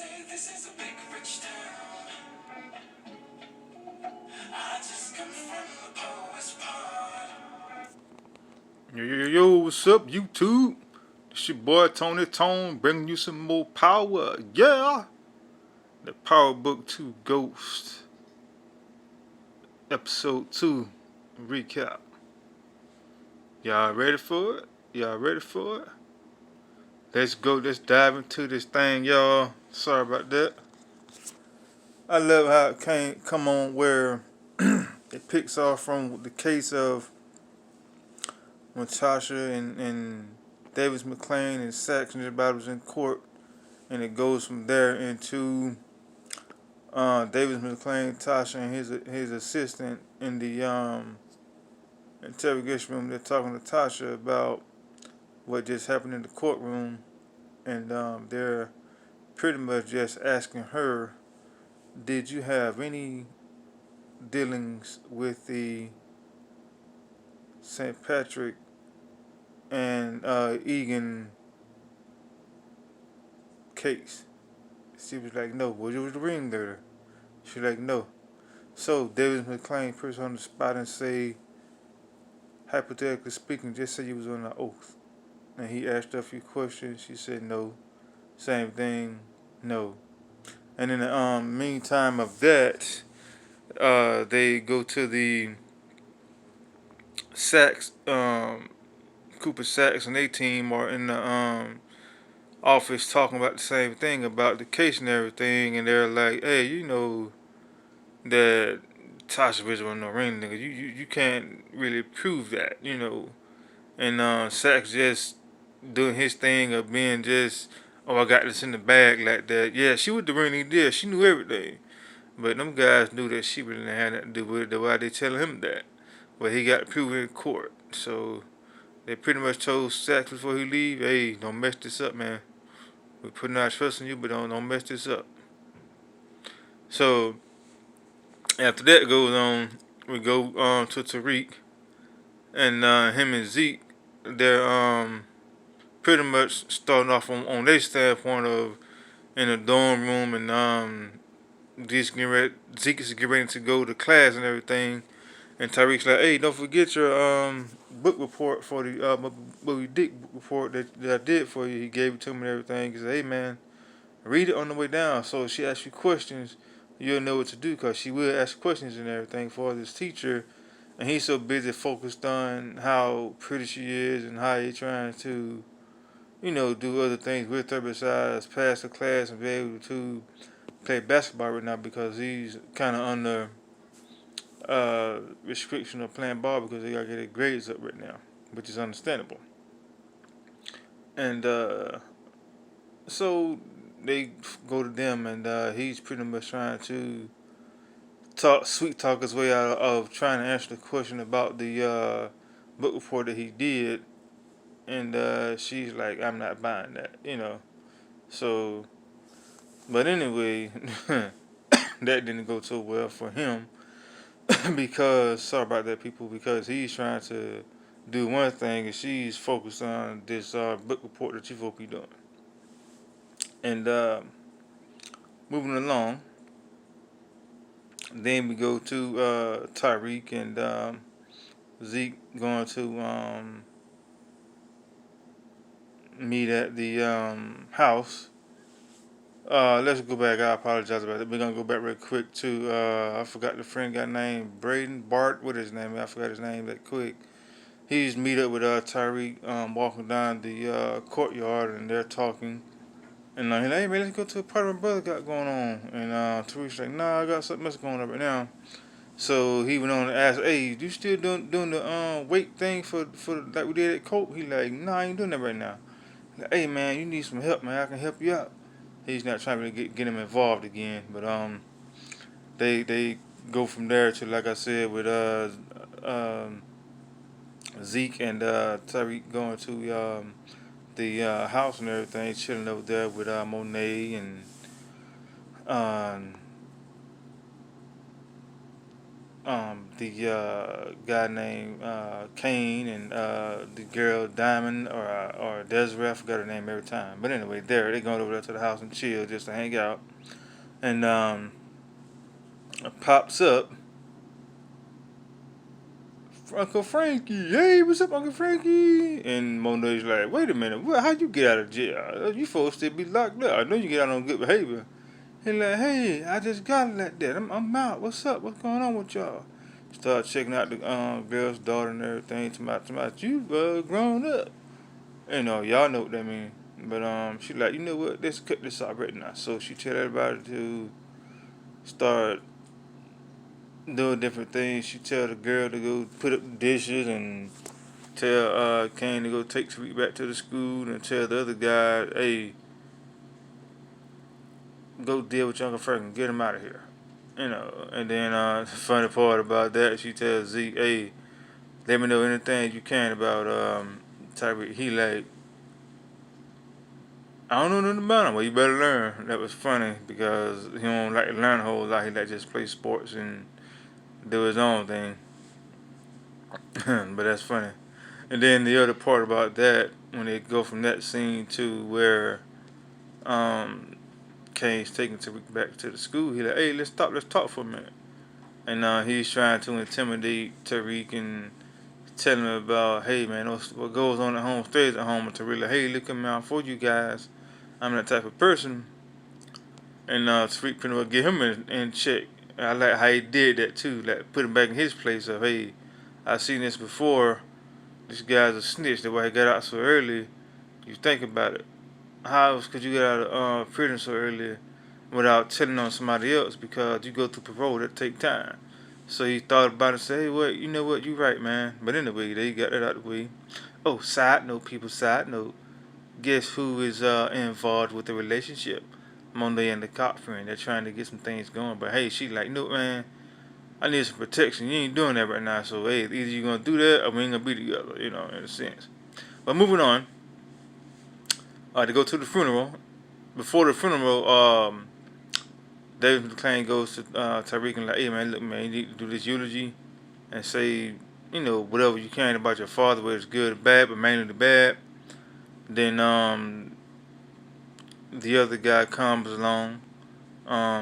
say this is a big rich town. I just come from the poet's part. Yo, what's up, YouTube? It's your boy Tony Tone bringing you some more power. Yeah! The PowerBook II Ghost, Episode 2 recap. Y'all ready for it? Y'all ready for it? Let's go, let's dive into this thing, y'all. Sorry about that. I love how it come on where it picks off from the case of when Tasha and Davis McClain and Sachs and everybody was in court, and it goes from there into Davis McClain, Tasha, and his assistant in the interrogation room. They're talking to Tasha about what just happened in the courtroom, and they're pretty much just asking her, "Did you have any dealings with the St. Patrick and Egan case?" She was like, "No." "Was you the ringleader?" She was like, "No." So Davis McClain puts her on the spot and say, hypothetically speaking, just say you was on an oath. And he asked her a few questions. She said no. Same thing, no. And in the meantime of that, they go to the Sachs, Cooper Sachs and their team are in the office talking about the same thing about the case and everything. And they're like, "Hey, you know that Tasha Bridges was no ring nigga. You can't really prove that, you know." And Sachs just doing his thing of being just, "Oh, I got this in the bag like that." Yeah, she was the ring did. She knew everything. But them guys knew that she really had nothing to do with it. That's why they telling him that. But he got proven in court. So they pretty much told Sachs before he leave, "Hey, don't mess this up, man. We're putting our trust in you, but don't mess this up." So after that goes on, we go to Tariq and him and Zeke. They're pretty much starting off on their standpoint of in a dorm room, and Zeke is getting ready to go to class and everything, and Tyreek's like, "Hey, don't forget your book report for the Moby Dick report that I did for you." He gave it to me and everything. He said, "Hey man, read it on the way down, so if she asks you questions, you'll know what to do, because she will ask questions and everything for this teacher." And he's so busy focused on how pretty she is and how he's trying to, you know, do other things with her besides pass the class and be able to play basketball right now, because he's kind of under restriction of playing ball because they got to get their grades up right now, which is understandable. And so they go to them, and he's pretty much trying to sweet talk his way out of trying to answer the question about the book report that he did. And she's like, "I'm not buying that," you know. So, but anyway, that didn't go so well for him because, sorry about that, people, because he's trying to do one thing and she's focused on this book report that you're supposed to be doing. And moving along, then we go to Tyreek and Zeke going to meet at the house. Let's go back. I apologize about that. We're gonna go back real quick to I forgot the friend got named Braden Bart. What is his name? I forgot his name that quick. He's meet up with Tyreek walking down the courtyard, and they're talking. And he's like, "Hey man, let's go to a party my brother got going on." And Tariq's like, "Nah, I got something else going on right now." So he went on to ask, "Hey, you still doing the weight thing for like we did at Cope?" He like, "Nah, I ain't doing that right now." Like, "Hey man, you need some help, man. I can help you out." He's not trying to get him involved again, but they go from there to, like I said, with Zeke and Tyreek going to the house and everything, chilling over there with Monet and um, the guy named Kane and the girl Diamond or Desiree. I forgot her name every time. But anyway, they going over there to the house and chill just to hang out. And pops up Uncle Frankie. Hey, what's up, Uncle Frankie? And Monet's like, wait a minute, how'd you get out of jail? You supposed to be locked up. I know you get out on good behavior. He like, hey, I just got it like that. I'm out. What's up? What's going on with y'all? Start checking out the girl's daughter and everything. To you grown up. You know, y'all know what that mean. But she like, you know what? Let's cut this off right now. So she tell everybody to start doing different things. She tell the girl to go put up the dishes and tell Kane to go take Tariq back to the school and tell the other guy, hey, go deal with Uncle Frank and get him out of here. You know, and then the funny part about that, she tells Zeke, hey, let me know anything you can about Tyreek. He like, I don't know nothing about him. Well, you better learn. That was funny because he don't like to learn a whole lot. He like just play sports and do his own thing. But that's funny. And then the other part about that, when they go from that scene to where um, Kane's taking Tariq back to the school, he like, hey, let's talk for a minute. And he's trying to intimidate Tariq and tell him about, hey man, what goes on at home stays at home. And Tariq like, hey, look at me out for you guys. I'm that type of person. And Tariq pretty much get him in check. I like how he did that too, like put him back in his place of, hey, I've seen this before. This guy's a snitch. That's why he got out so early. You think about it. How else could you get out of prison so early without telling on somebody else? Because you go through parole, that take time. So he thought about it and said, hey, what, you know what, you right, man. But anyway, they got that out of the way. Oh, side note, people, side note. Guess who is involved with the relationship? Monday and the cop friend. They're trying to get some things going. But hey, she like, no, man, I need some protection. You ain't doing that right now. So, hey, either you're going to do that or we ain't going to be together, you know, in a sense. But moving on. To go to the funeral. Before the funeral, David McClain goes to Tyreek and like, hey man, look man, you need to do this eulogy and say, you know, whatever you can about your father, whether it's good or bad, but mainly the bad. Then the other guy comes along,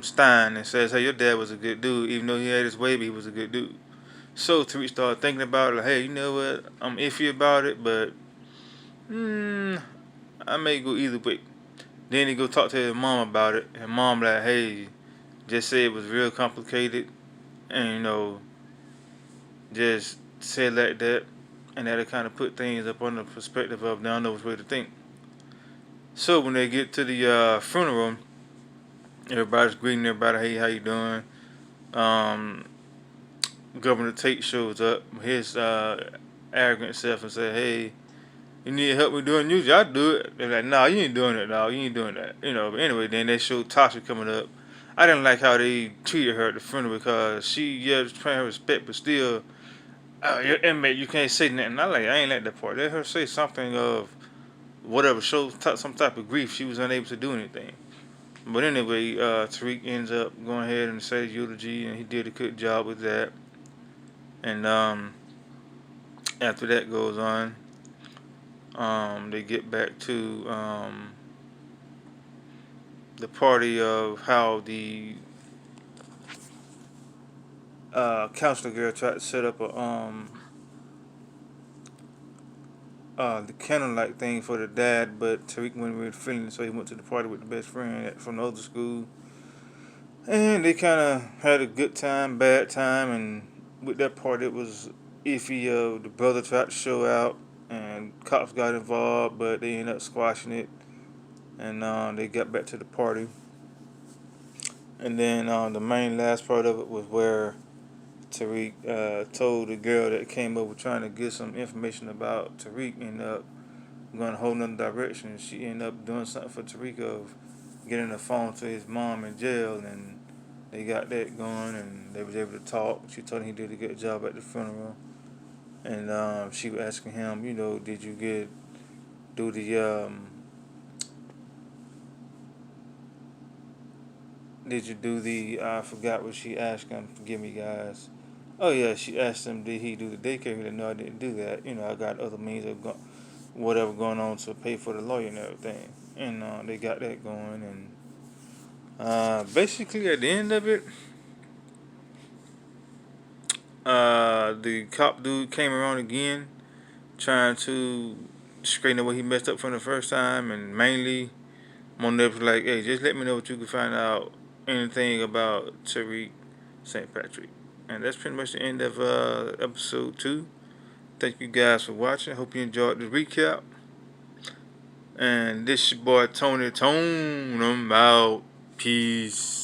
Stein, and says, hey, your dad was a good dude, even though he had his way, but he was a good dude. So Tariq started thinking about it, like, hey, you know what, I'm iffy about it, but I may go either way. Then he go talk to his mom about it, and mom like, hey, just say it was real complicated, and you know, just said like that, and that'll kind of put things up on the perspective of they don't know which way to think. So when they get to the funeral, everybody's greeting everybody, hey, how you doing? Um, Governor Tate shows up, his arrogant self, and said, hey, you need help with doing music? I'll do it. They're like, nah, you ain't doing it, dog. You ain't doing that. You know, but anyway, then they showed Tasha coming up. I didn't like how they treated her at the funeral because she, yeah, was trying her respect, but still, your inmate, you can't say nothing. I ain't like that part. Let her say something of whatever, show some type of grief. She was unable to do anything. But anyway, Tariq ends up going ahead and say his eulogy, and he did a good job with that. And after that goes on, they get back to the party of how the counselor girl tried to set up the candlelight thing for the dad, but Tariq wasn't really feeling it, so he went to the party with the best friend from the other school. And they kind of had a good time, bad time, and with that part it was iffy. The brother tried to show out, and cops got involved, but they ended up squashing it, and they got back to the party. And then the main last part of it was where Tariq told the girl that came over trying to get some information about Tariq ended up going a whole nother direction. She ended up doing something for Tariq of getting a phone to his mom in jail, and they got that going, and they was able to talk. She told him he did a good job at the funeral, and she was asking him, you know, did you do the I forgot what she asked him. Forgive me, guys. Oh yeah, she asked him, did he do the daycare? He said, no, I didn't do that. I got other means of whatever going on to pay for the lawyer and everything. And they got that going. And basically, at the end of it, the cop dude came around again, trying to straighten up what he messed up from the first time. And mainly, Monday was like, hey, just let me know what you can find out anything about Tariq St. Patrick. And that's pretty much the end of episode 2. Thank you guys for watching. Hope you enjoyed the recap. And this your boy Tony Tone. I'm out. Peace.